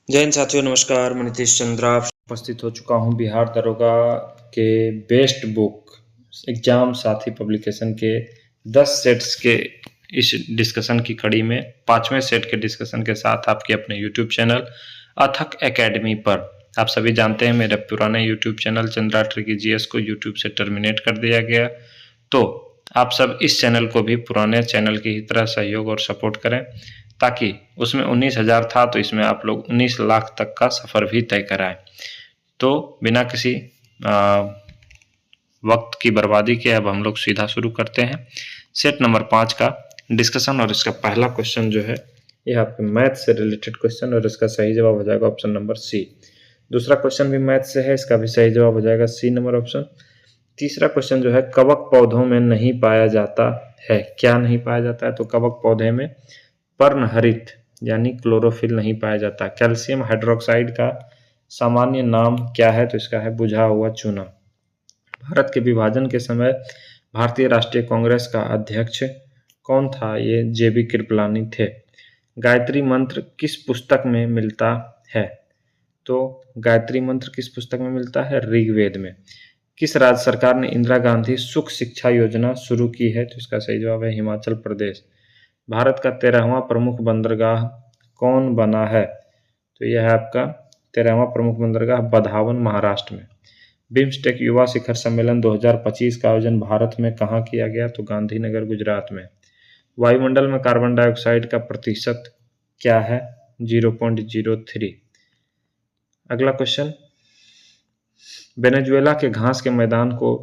जय हिंद साथियों, नमस्कार। मैं नीतीश चंद्रा उपस्थित हो चुका हूं बिहार दरोगा के बेस्ट बुक एग्जाम साथी पब्लिकेशन के 10 सेट्स के इस डिस्कशन की कड़ी में 5वें सेट के डिस्कशन के साथ आपके अपने YouTube चैनल अथक एकेडमी पर। आप सभी जानते हैं मेरे पुराने YouTube channel Chandra tricky GS को YouTube से टर्मिनेट कर दिया गया, तो आप सब इस चैनल को भी पुराने चैनल की ही तरह सहयोग और सपोर्ट करें, ताकि उसमें 19,000 था तो इसमें आप लोग 19 लाख तक का सफ़र भी तय कराएं। तो बिना किसी वक्त की बर्बादी के अब हम लोग सीधा शुरू करते हैं सेट नंबर 5 का डिस्कशन। और इसका पहला क्वेश्चन जो है ये आपके मैथ से रिलेटेड क्वेश्चन, और इसका सही जवाब हो जाएगा ऑप्शन नंबर सी। दूसरा क्वेश्चन भी मैथ से है, इसका भी सही जवाब हो जाएगा सी नंबर ऑप्शन। तीसरा क्वेश्चन जो है कवक पौधों में नहीं पाया जाता है, क्या नहीं पाया जाता है? तो कवक पौधे में पर्णहरित यानी क्लोरोफिल नहीं पाया जाता। कैल्शियम हाइड्रोक्साइड का सामान्य नाम क्या है? तो इसका है बुझा हुआ चूना। भारत के विभाजन के समय भारतीय राष्ट्रीय कांग्रेस का अध्यक्ष कौन था? ये जेबी कृपलानी थे। गायत्री मंत्र किस पुस्तक में मिलता है? तो गायत्री मंत्र किस पुस्तक में मिलता है? ऋग्वेद में। किस राज्य सरकार ने इंदिरा गांधी सुख शिक्षा योजना शुरू की है? तो इसका सही जवाब है हिमाचल प्रदेश। भारत का 13वां प्रमुख बंदरगाह कौन बना है? तो यह है आपका 13वां प्रमुख बंदरगाह बधावन, महाराष्ट्र में। बिम्स्टेक युवा शिखर सम्मेलन 2025 का आयोजन भारत में कहाँ किया गया? तो गांधीनगर, गुजरात में। वायुमंडल में कार्बन डाइऑक्साइड का प्रतिशत क्या है? 0.03। अगला क्वेश्चन, वेनेजुएला के घास के मैदान को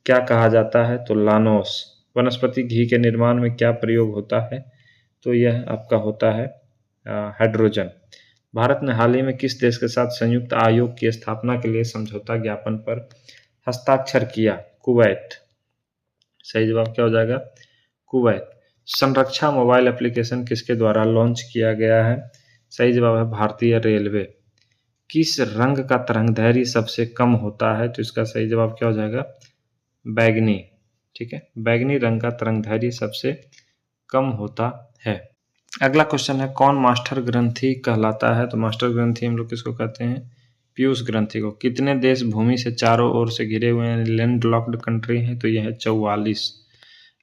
क्या कहा जाता है? तो लानोस। वनस्पति घी के निर्माण में क्या प्रयोग होता है? तो यह आपका होता है हाइड्रोजन। भारत ने हाल ही में किस देश के साथ संयुक्त आयोग की स्थापना के लिए समझौता ज्ञापन पर हस्ताक्षर किया? कुवैत। सही जवाब क्या हो जाएगा? कुवैत। संरक्षा मोबाइल एप्लीकेशन किसके द्वारा लॉन्च किया गया है? सही जवाब है भारतीय रेलवे। किस रंग का तरंगदैर्घ्य सबसे कम होता है? तो इसका सही जवाब क्या हो जाएगा? बैगनी। ठीक है, बैगनी रंग का तरंगदैर्घ्य सबसे कम होता है। अगला क्वेश्चन है कौन मास्टर ग्रंथि कहलाता है? तो मास्टर ग्रंथि हम लोग किसको कहते हैं? पीयूष ग्रंथि को। कितने देश भूमि से चारों ओर से घिरे हुए हैं, लैंड लॉक्ड कंट्री हैं? तो यह है 44।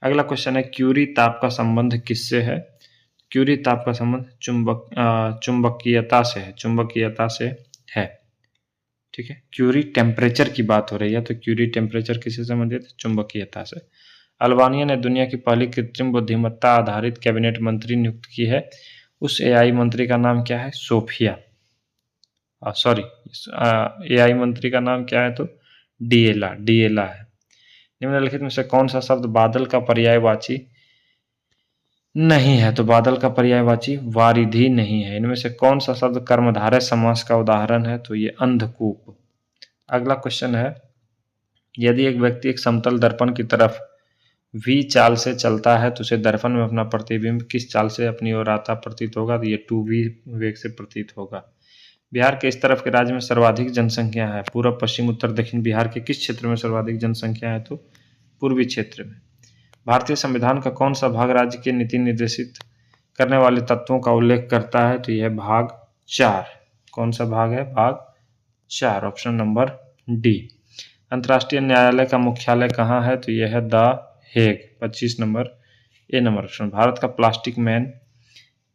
अगला क्वेश्चन है क्यूरी ताप का संबंध किससे है? क्यूरी ताप का संबंध चुंबकीयता से है, चुंबकीयता से है। ठीक है, क्यूरी टेम्परेचर की बात हो रही है, तो क्यूरी टेम्परेचर किससे संबंधित है? चुंबकीयता से। अल्बानिया ने दुनिया की पहली कृत्रिम बुद्धिमत्ता आधारित कैबिनेट मंत्री नियुक्त की है, उस एआई मंत्री का नाम क्या है? सोफिया। सॉरी, एआई मंत्री का नाम क्या है? तो डीएला, डीएला है। निम्नलिखित में से कौन सा शब्द बादल का पर्यायवाची नहीं है? तो बादल का पर्यायवाची वारिधि नहीं है। इनमें से कौन सा शब्द कर्मधारय समास का उदाहरण है? तो ये अंधकूप। अगला क्वेश्चन है यदि एक व्यक्ति एक समतल दर्पण की तरफ v चाल से चलता है तो उसे दर्पण में अपना प्रतिबिंब किस चाल से अपनी ओर आता प्रतीत होगा? तो ये 2v वेग से प्रतीत होगा। बिहार के इस तरफ के राज्य में सर्वाधिक जनसंख्या है? पूर्व, पश्चिम, उत्तर, दक्षिण बिहार के किस क्षेत्र में सर्वाधिक जनसंख्या है? तो पूर्वी क्षेत्र में। भारतीय संविधान का कौन सा भाग राज्य की नीति निर्देशित करने वाले तत्वों का उल्लेख करता है? तो यह भाग 4। कौन सा भाग है? भाग 4, ऑप्शन नंबर डी। अंतर्राष्ट्रीय न्यायालय का मुख्यालय कहाँ है? तो यह है the Hague, 25 number A number option. Bharat का प्लास्टिक मैन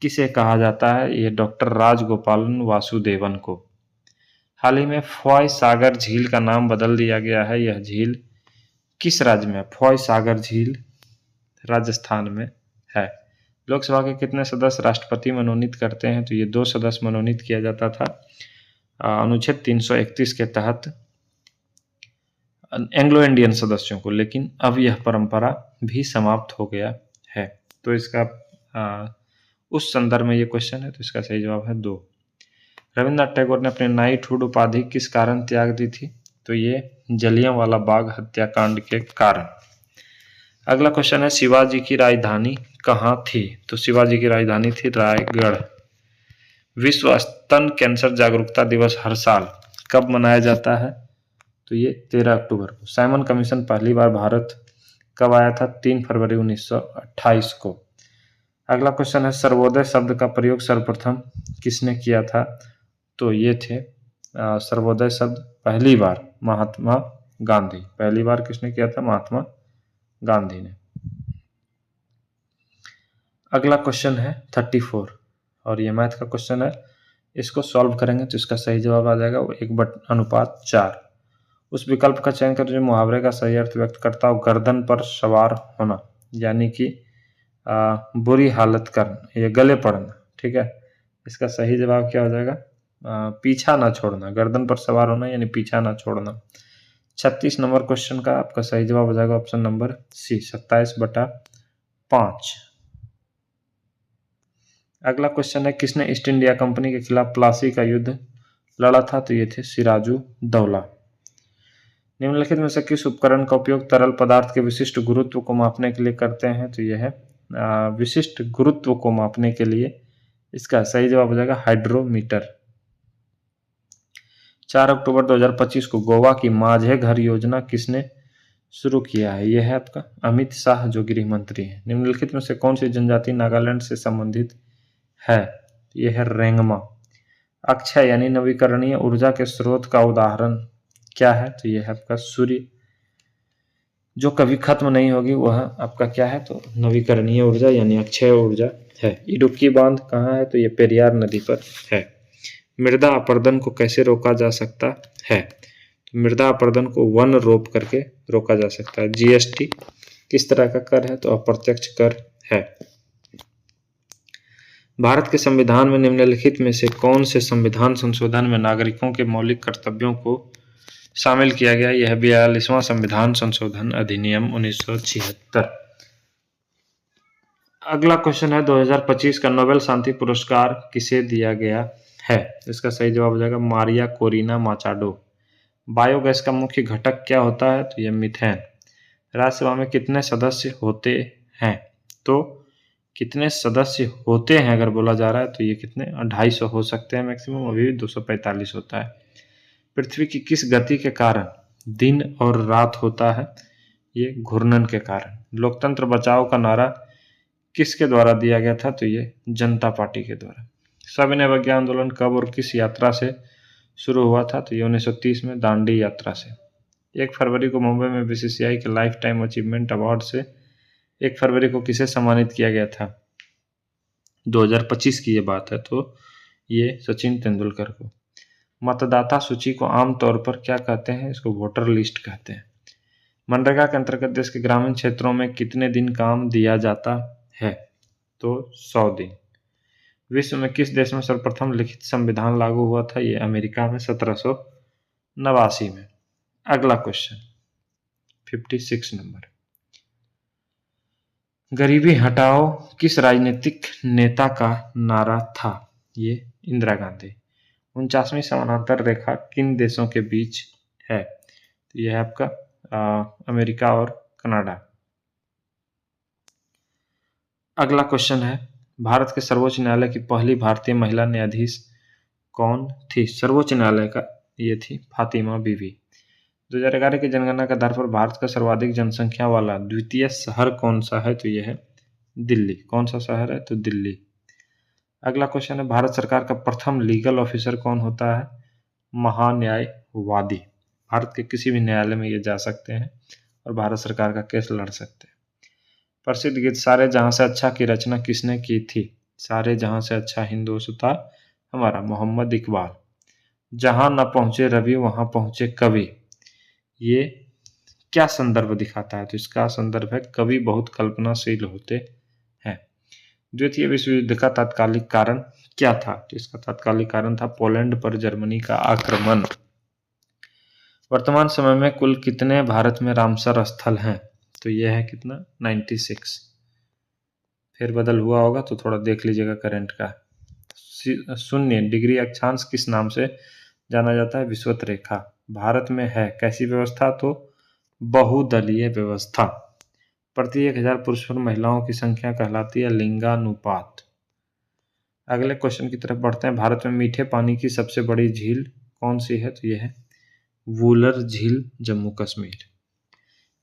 किसे कहा जाता है? यह डॉक्टर राजगोपालन वासुदेवन को। हाल ही में फॉय सागर झील का नाम बदल दिया गया है, यह झील किस राज्य में है? फॉय सागर झील राजस्थान में है। लोकसभा के कितने सदस्य राष्ट्रपति मनोनीत करते हैं? तो ये 2 सदस्य मनोनीत किया जाता था अनुच्छेद 331 के तहत एंग्लो इंडियन सदस्यों को, लेकिन अब यह परंपरा भी समाप्त हो गया है। तो इसका उस संदर्भ में ये क्वेश्चन है, तो इसका सही जवाब है 2। रविन्द्रनाथ टैगोर ने अपने नाइटहुड उपाधि किस कारण त्याग दी थी? तो ये जलियांवाला बाग हत्याकांड के कारण। अगला क्वेश्चन है शिवाजी की राजधानी कहाँ थी? तो शिवाजी की राजधानी थी रायगढ़। विश्व स्तन कैंसर जागरूकता दिवस हर साल कब मनाया जाता है? तो ये 13 अक्टूबर को। साइमन कमीशन पहली बार भारत कब आया था? 3 फरवरी 1928 को। अगला क्वेश्चन है सर्वोदय शब्द का प्रयोग सर्वप्रथम किसने किया था? तो ये थे सर्वोदय शब्द पहली बार महात्मा गांधी। पहली बार किसने किया था? महात्मा गांधी ने। अगला क्वेश्चन है 34 और ये मैथ का क्वेश्चन है। इसको सॉल्व करेंगे तो इसका सही जवाब आ जाएगा 1/4। उस विकल्प का चयन करें जो मुहावरे का सही अर्थ व्यक्त करता हो। गर्दन पर सवार होना यानी कि बुरी हालत करना, ये गले पड़ना। ठीक है, इसका सही जवाब क्या हो जाएगा? पीछा ना छोड़ना। गर्दन पर सवार होना यानी पीछा ना छोड़ना। 36 नंबर क्वेश्चन का आपका सही जवाब हो जाएगा ऑप्शन नंबर सी, 27/5। अगला क्वेश्चन है किसने ईस्ट इंडिया कंपनी के खिलाफ प्लासी का युद्ध लड़ा था? तो ये थे सिराजुद्दौला। निम्नलिखित में से किस उपकरण का उपयोग तरल पदार्थ के विशिष्ट गुरुत्व को मापने के लिए करते हैं? तो यह है विशिष्ट गुरुत्व को मापने के लिए। इसका सही जवाब हो जाएगा हाइड्रोमीटर। 4 अक्टूबर 2025 को गोवा की माझे घर योजना किसने शुरू किया है? यह है आपका अमित शाह जो गृह मंत्री हैं। निम्नलिखित में से कौन सी जनजाति नागालैंड से संबंधित है? यह है रेंगमा। अक्षय यानी नवीकरणीय ऊर्जा के स्रोत का उदाहरण क्या है? तो यह है आपका सूर्य, जो कभी खत्म नहीं होगी, वह आपका क्या है? तो नवीकरणीय ऊर्जा यानी अक्षय ऊर्जा है। इडुक्की बांध कहाँ है? तो यह पेरियार नदी पर है। मृदा अपरदन को कैसे रोका जा सकता है? तो मृदा अपरदन को वन रोप करके रोका जा सकता है। जीएसटी किस तरह का कर है? तो अप्रत्यक्ष कर है। भारत के संविधान में निम्नलिखित में से कौन से संविधान संशोधन में नागरिकों के मौलिक कर्तव्यों को शामिल किया गया? यह 42वां संविधान संशोधन अधिनियम 1976। अगला क्वेश्चन है 2025 का नोबेल शांति पुरस्कार किसे दिया गया है? इसका सही जवाब हो जाएगा मारिया कोरिना माचाडो। बायोगैस का मुख्य घटक क्या होता है? तो यह मीथेन। राज्यसभा में कितने सदस्य होते हैं? तो कितने सदस्य होते हैं अगर बोला जा रहा है तो ये कितने 250 हो सकते हैं मैक्सिमम, अभी भी 245 होता है। पृथ्वी की किस गति के कारण दिन और रात होता है? ये घूर्णन के कारण। लोकतंत्र बचाओ का नारा किसके द्वारा दिया गया था? तो ये जनता पार्टी के द्वारा। सविनय अवज्ञा आंदोलन कब और किस यात्रा से शुरू हुआ था? तो ये 1930 में दांडी यात्रा से। 1 फरवरी को मुंबई में बीसीसीआई के लाइफ टाइम अचीवमेंट अवार्ड से 1 फरवरी को किसे सम्मानित किया गया था? 2025 की ये बात है, तो ये सचिन तेंदुलकर को। मतदाता सूची को आमतौर पर क्या कहते हैं? इसको वोटर लिस्ट कहते हैं। मनरेगा के अंतर्गत देश के ग्रामीण क्षेत्रों में कितने दिन काम दिया जाता है? तो 100 दिन। विश्व में किस देश में सर्वप्रथम लिखित संविधान लागू हुआ था? ये अमेरिका में 1789 में। अगला क्वेश्चन 56 नंबर, गरीबी हटाओ किस राजनीतिक नेता का नारा था? ये इंदिरा गांधी। 49वीं समानांतर रेखा किन देशों के बीच है? तो यह है आपका अमेरिका और कनाडा। अगला क्वेश्चन है भारत के सर्वोच्च न्यायालय की पहली भारतीय महिला न्यायाधीश कौन थी? सर्वोच्च न्यायालय का ये थी फातिमा बीवी। 2011 की जनगणना के आधार पर भारत का सर्वाधिक जनसंख्या वाला द्वितीय शहर कौन सा है? तो यह है दिल्ली। कौन सा शहर है? तो दिल्ली। अगला क्वेश्चन है भारत सरकार का प्रथम लीगल ऑफिसर कौन होता है? महान्यायवादी। भारत के किसी भी न्यायालय में ये जा सकते हैं और भारत सरकार का केस लड़ सकते हैं। प्रसिद्ध गीत सारे जहां से अच्छा की रचना किसने की थी? सारे जहां से अच्छा हिंदुस्तां हमारा, मोहम्मद इकबाल। जहां न पहुंचे रवि वहां पहुंचे कवि, ये क्या संदर्भ दिखाता है? तो इसका संदर्भ है कवि बहुत कल्पनाशील होते हैं। द्वितीय विश्व युद्ध का तात्कालिक कारण क्या था? तो इसका तात्कालिक कारण था पोलैंड पर जर्मनी का आक्रमण। वर्तमान समय में कुल कितने भारत में रामसर स्थल हैं? तो यह है कितना? 96। फिर बदल हुआ होगा तो थोड़ा देख लीजिएगा करंट का। 0 डिग्री अक्षांश किस नाम से जाना जाता है? विषुवत रेखा। भारत में है कैसी व्यवस्था? तो बहुदलीय व्यवस्था। प्रति 1000 पुरुष और महिलाओं की संख्या कहलाती है लिंगानुपात। अगले क्वेश्चन की तरफ बढ़ते हैं। भारत में मीठे पानी की सबसे बड़ी झील कौन सी है? तो यह है वुलर झील, जम्मू कश्मीर।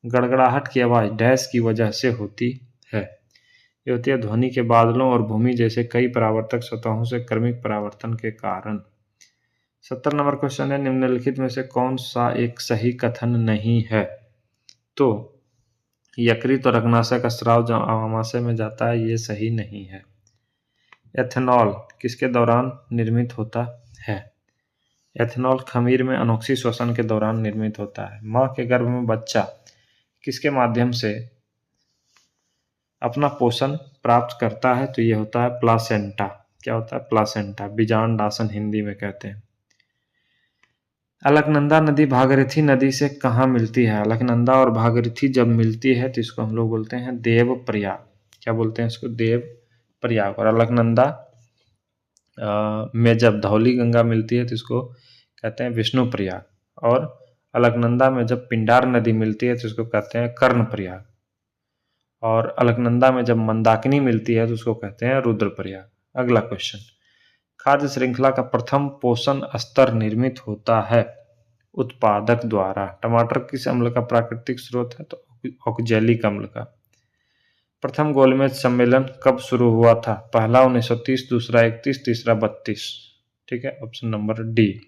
गड़गड़ाहट की आवाज डैश की वजह से होती है? ये होती है ध्वनि के बादलों और भूमि जैसे कई परावर्तक सतहों से क्रमिक परावर्तन के कारण। 70 नंबर क्वेश्चन है, निम्नलिखित में से कौन सा एक सही कथन नहीं है? तो यकृत और अग्नाशय का स्राव जो आमाशय में जाता है, ये सही नहीं है। एथेनॉल किसके दौरान निर्मित होता है? एथेनॉल खमीर में अनोक्सी श्वसन के दौरान निर्मित होता है। माँ के गर्भ में बच्चा किसके माध्यम से अपना पोषण प्राप्त करता है? तो ये होता है प्लासेंटा। क्या होता है? प्लासेंटा। बीजांडासन हिंदी में कहते हैं। अलकनंदा नदी भागीरथी नदी से कहाँ मिलती है? अलकनंदा और भागीरथी जब मिलती है तो इसको हम लोग बोलते हैं देव प्रयाग। क्या बोलते हैं इसको? देव प्रयाग। और अलकनंदा में जब धौली गंगा मिलती है तो इसको कहते हैं विष्णु प्रयाग। और अलकनंदा में जब पिंडार नदी मिलती है तो इसको कहते हैं कर्ण प्रयाग। और अलकनंदा में जब मंदाकिनी मिलती है तो उसको कहते हैं रुद्र प्रयाग। अगला क्वेश्चन, खाद्य श्रृंखला का प्रथम पोषण स्तर निर्मित होता है उत्पादक द्वारा। टमाटर किस अम्ल का प्राकृतिक स्रोत है? तो ऑक्जेलिक अम्ल का। प्रथम गोलमेज सम्मेलन कब शुरू हुआ था? पहला 1930, दूसरा 31, तीसरा 32। ठीक है, ऑप्शन नंबर डी।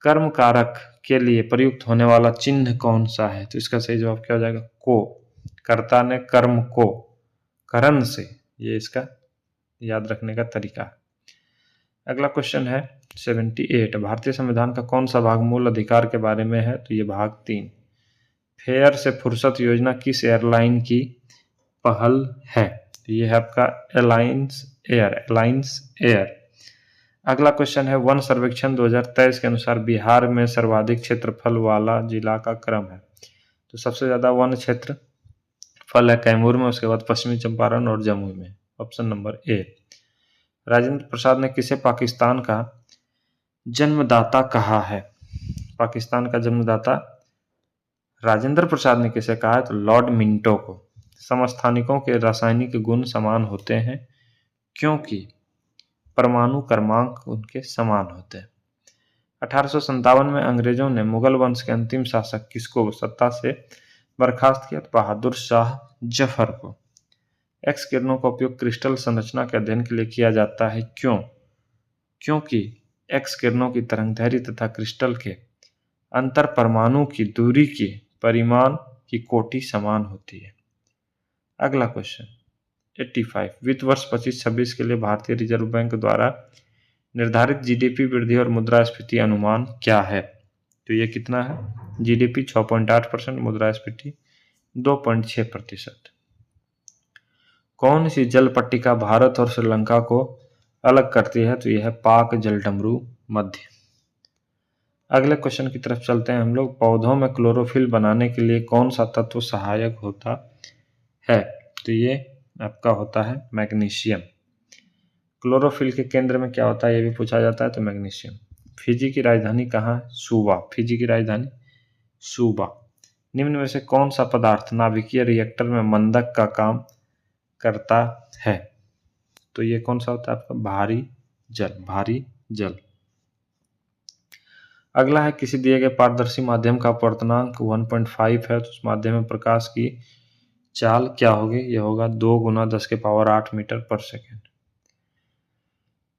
कर्म कारक के लिए प्रयुक्त होने वाला चिन्ह कौन सा है? तो इसका सही जवाब क्या हो जाएगा? को। कर्ता ने कर्म को करण से, ये इसका याद रखने का तरीका। अगला क्वेश्चन है 78, भारतीय संविधान का कौन सा भाग मूल अधिकार के बारे में है? तो ये भाग 3। फेयर से फुर्सत योजना किस एयरलाइन की पहल है? तो ये है आपका एलायंस एयर। अगला क्वेश्चन है, वन सर्वेक्षण 2023 के अनुसार बिहार में सर्वाधिक क्षेत्रफल वाला जिला का क्रम है। तो सबसे ज्यादा वन क्षेत्र फल है कैमूर में, उसके बाद पश्चिमी चंपारण और जमुई में। Option number A. Rajendra Prasad ने किसे पाकिस्तान का जन्मदाता कहा है? पाकिस्तान का जन्मदाता राजेंद्र प्रसाद ने किसे कहा है? तो लॉर्ड मिंटो को। समस्थानिकों के रासायनिक गुण समान होते हैं क्योंकि परमाणु क्रमांक उनके समान होते हैं। 1857 में अंग्रेजों ने मुगल वंश के अंतिम शासक किसको सत्ता से बर्खास्त किया? बहादुर शाह जफर को। एक्स किरणों का उपयोग क्रिस्टल संरचना के अध्ययन के लिए किया जाता है। क्यों? क्योंकि एक्स किरणों की तरंगदैर्घ्य तथा क्रिस्टल के अंतर परमाणु की दूरी के परिमाण की कोटि समान होती है। अगला क्वेश्चन 85, वित्त वर्ष 25-26 के लिए भारतीय रिजर्व बैंक द्वारा निर्धारित जीडीपी वृद्धि और मुद्रास्फीति अनुमान क्या है? तो ये कितना है? जीडीपी 6.8%, मुद्रास्फीति 2.6%। कौन सी जल पट्टिका भारत और श्रीलंका को अलग करती है? तो यह है पाक जलडमरू मध्य। अगले क्वेश्चन की तरफ चलते हैं हम लोग। पौधों में क्लोरोफिल बनाने के लिए कौन सा तत्व सहायक होता है? तो ये आपका होता है मैग्नीशियम। क्लोरोफिल के केंद्र में क्या होता है, ये भी पूछा जाता है, तो मैग्नीशियम। फिजी की राजधानी कहाँ है? सूबा। फिजी की राजधानी सूबा। निम्न में से कौन सा पदार्थ नाभिकीय रिएक्टर में मंदक का काम करता है? तो ये कौन सा होता है आपका? भारी जल। अगला है, किसी दिए गए पारदर्शी माध्यम का अपवर्तनांक 1.5 है, तो उस माध्यम में प्रकाश की चाल क्या होगी? ये होगा 2 × 10⁸ मीटर पर सेकेंड।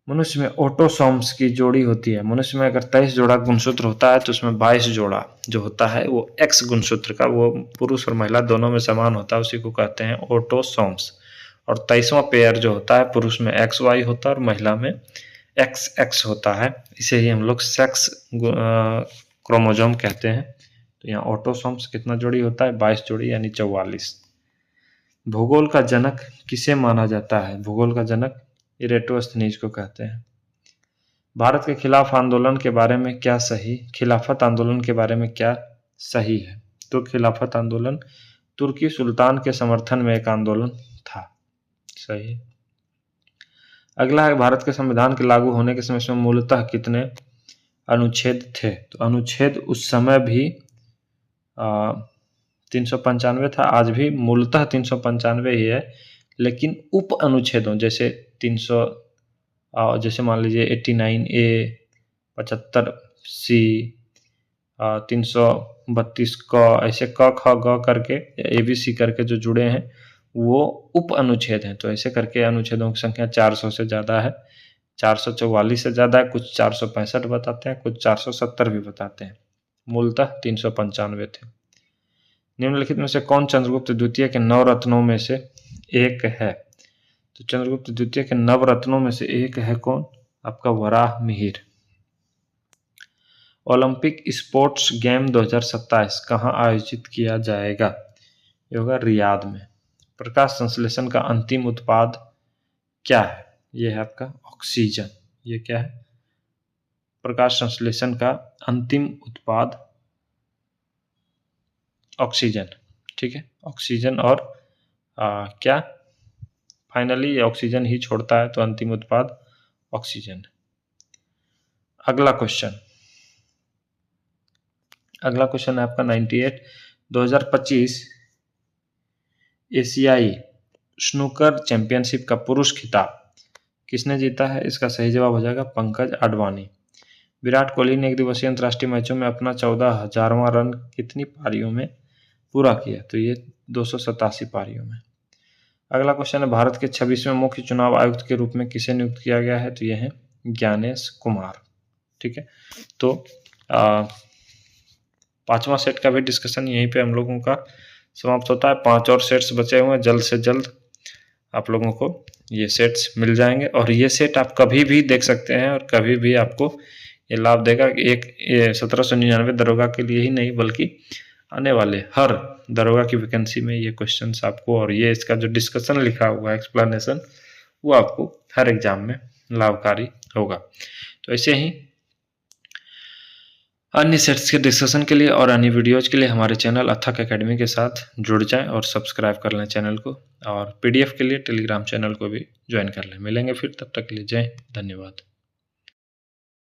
मनुष्य में ऑटोसोम्स की जोड़ी होती है। मनुष्य में अगर 23 जोड़ा गुणसूत्र होता है तो उसमें 22 जोड़ा जो होता है वो एक्स गुणसूत्र का, वो पुरुष और महिला दोनों में समान होता है, उसी को कहते हैं ऑटोसोम्स। और 23वां पेयर जो होता है पुरुष में XY होता है और महिला में XX होता है। इसे ही हम लोग सेक्स क्रोमोजोम कहते हैं। तो यहाँ ऑटोसोम्स कितना जोड़ी होता है? 22 जोड़ी, यानी 44। भूगोल का जनक किसे माना जाता है? भूगोल का जनक इरेटोस्थनीज को कहते हैं। भारत के खिलाफत आंदोलन के बारे में क्या सही है? तो खिलाफत आंदोलन तुर्की सुल्तान के समर्थन में एक आंदोलन था। सही। अगला है, भारत के संविधान के लागू होने के समय में मूलतः कितने अनुच्छेद थे? तो अनुच्छेद उस समय भी 395 था, आज भी मूलतः 395 ही है, लेकिन उप अनुच्छेदों जैसे 300 जैसे मान लीजिए 89A, 75C, 332 क, ऐसे क ख ग करके ABC करके जो जुड़े हैं वो उप अनुच्छेद हैं। तो ऐसे करके अनुच्छेदों की संख्या 400 से ज़्यादा है, 444 से ज़्यादा है, कुछ 465 बताते हैं, कुछ 470 भी बताते हैं। मूलतः 395 थे। निम्नलिखित में से कौन चंद्रगुप्त द्वितीय के नवरत्नों में से एक है? तो चंद्रगुप्त द्वितीय के नवरत्नों में से एक है कौन? आपका Varaha Mihir. Olympic sports game 2027 कहाँ आयोजित किया जाएगा? ये होगा रियाद में। प्रकाश संश्लेषण का अंतिम उत्पाद क्या है? ये है आपका ऑक्सीजन। ये क्या है? प्रकाश संश्लेषण का अंतिम उत्पाद ऑक्सीजन। ठीक है, ऑक्सीजन और क्या फाइनली ऑक्सीजन ही छोड़ता है, तो अंतिम उत्पाद ऑक्सीजन। अगला क्वेश्चन है आपका 98। 2025 एशियाई स्नूकर चैंपियनशिप का पुरुष खिताब किसने जीता है? इसका सही जवाब हो जाएगा पंकज अडवाणी। विराट कोहली ने एक दिवसीय अंतर्राष्ट्रीय मैचों में अपना 14,000वां रन कितनी पारियों में पूरा किया? तो ये 287 पारियों में। अगला क्वेश्चन है भारत के 26वें मुख्य चुनाव आयुक्त के रूप में किसे नियुक्त किया गया है? तो ये है ज्ञानेश कुमार। ठीक है, तो 5वां सेट का भी डिस्कशन यहीं पे हम लोगों का समाप्त होता है। 5 और सेट्स बचे हुए हैं, जल्द से जल्द आप लोगों को ये सेट्स मिल जाएंगे और ये सेट आप कभी भी देख सकते हैं और कभी भी आपको ये लाभ देगा। एक 1799 दरोगा के लिए ही नहीं बल्कि आने वाले हर दरोगा की वैकेंसी में ये क्वेश्चंस आपको और ये इसका जो डिस्कशन लिखा हुआ है एक्सप्लेनेशन वो आपको हर एग्जाम में लाभकारी होगा। तो ऐसे ही अन्य सेट्स के डिस्कशन के लिए और अन्य वीडियोज के लिए हमारे चैनल अथक एकेडमी के साथ जुड़ जाएं और सब्सक्राइब कर लें चैनल को, और पीडीएफ के लिए टेलीग्राम चैनल को भी ज्वाइन कर लें। मिलेंगे फिर, तब तक के लिए जय, धन्यवाद।